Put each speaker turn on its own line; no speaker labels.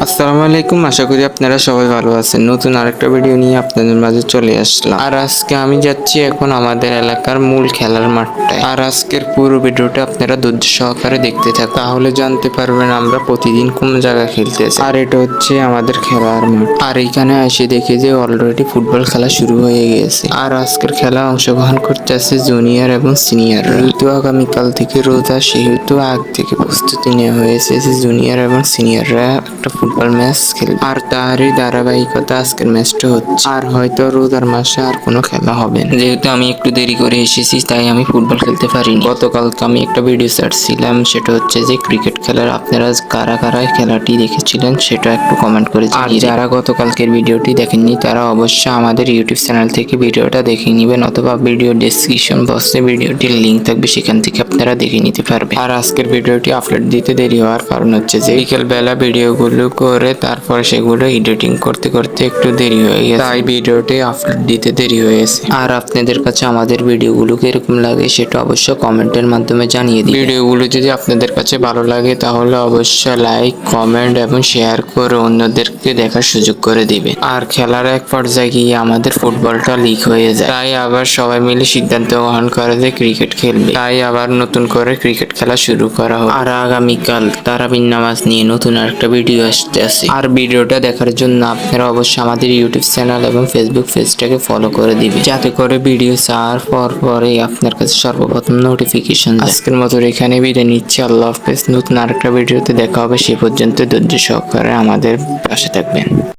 আসসালামু আলাইকুম, আশা করি আপনারা সবাই ভালো আছেন। নতুন আরেকটা ভিডিও নিয়ে আপনাদের মাঝে চলে আসলাম। আর আজকে আমি যাচ্ছি এখন আমাদের এলাকার মূল খেলার মাঠটায়। আর আজকের পুরো ভিডিওটা আপনারা ধৈর্য সহকারে দেখতে থাকুন, তাহলে জানতে পারবেন আমরা প্রতিদিন কোন জায়গায় খেলতেছি। আর এটা হচ্ছে আমাদের খেলার মাঠ। আর এখানে এসে দেখি যে অলরেডি ফুটবল খেলা শুরু হয়ে গেছে। আর আজকের খেলা অংশগ্রহণ করতে আছে জুনিয়র এবং সিনিয়র। যেহেতু আগামীকাল থেকে রোজা, সেহেতু আগ থেকে প্রস্তুতি নেওয়া হয়েছে যে জুনিয়র এবং সিনিয়ররা একটা ফুটবল ম্যাচ খেলবে। আর তারই ধারাবাহিকতা আজকের ম্যাচটা হচ্ছে। আর হয়তো রোজার মাসে আর কোনো খেলা হবে না। যেহেতু আমি একটু দেরি করে এসেছি, তাই আমি ফুটবল খেলতে পারিনি। গতকালকে আমি একটা ভিডিও ছাড়ছিলাম, সেটা হচ্ছে যে ক্রিকেট খেলার। আপনারা কারা কারা খেলাটি দেখেছিলেন সেটা একটু কমেন্ট করে জানিয়ে। আর যারা গতকালকের ভিডিওটি দেখেননি তারা অবশ্যই আমাদের ইউটিউব চ্যানেল থেকে ভিডিওটা দেখে নেবেন, অথবা ভিডিও ডেসক্রিপশন বক্সে ভিডিওটির লিঙ্ক থাকবে, সেখান থেকে আপনারা দেখে নিতে পারবেন। আর আজকের ভিডিওটি আপলোড দিতে দেরি হওয়ার কারণ হচ্ছে যে বিকেল বেলা ভিডিওগুলো করে তারপরে সেগুলো এডিটিং করতে করতে একটু দেরি হয়ে গেছে, তাই ভিডিওটি আপলোড দিতে দেরি হয়েছে। আর আপনাদের কাছে আমাদের ভিডিওগুলো কিরকম লাগে সেটা অবশ্যই কমেন্টের মাধ্যমে জানিয়ে দিন। ভিডিওগুলো যদি আপনাদের কাছে ভালো লাগে তাহলে অবশ্যই লাইক, কমেন্ট এবং শেয়ার করে অন্যদেরকে দেখার সুযোগ করে দিবে। আর খেলার এক পর্যায়ে গিয়ে আমাদের ফুটবলটা লিক হয়ে যায়, তাই আবার সবাই মিলে সিদ্ধান্ত গ্রহণ করে যে ক্রিকেট খেলবে। তাই আবার নতুন করে ক্রিকেট খেলা শুরু করা হবে। আর আগামীকাল তারাবির নামাজ নিয়ে নতুন আরেকটা ভিডিও আসতে আছে। আর ভিডিওটা দেখার জন্য আপনারা অবশ্যই আমাদের ইউটিউব চ্যানেল এবং ফেসবুক পেজটাকে ফলো করে দিবেন, যাতে করে ভিডিও ছাড়ার পরে আপনার কাছে সর্বপ্রথম নোটিফিকেশন। আজকের মতো এখানে বিদায় নিচ্ছি, আল্লাহ হাফেজ। নতুন আরেকটা ভিডিওতে দেখা হবে, সে পর্যন্ত ধৈর্য সহকারে আমাদের পাশে থাকবেন।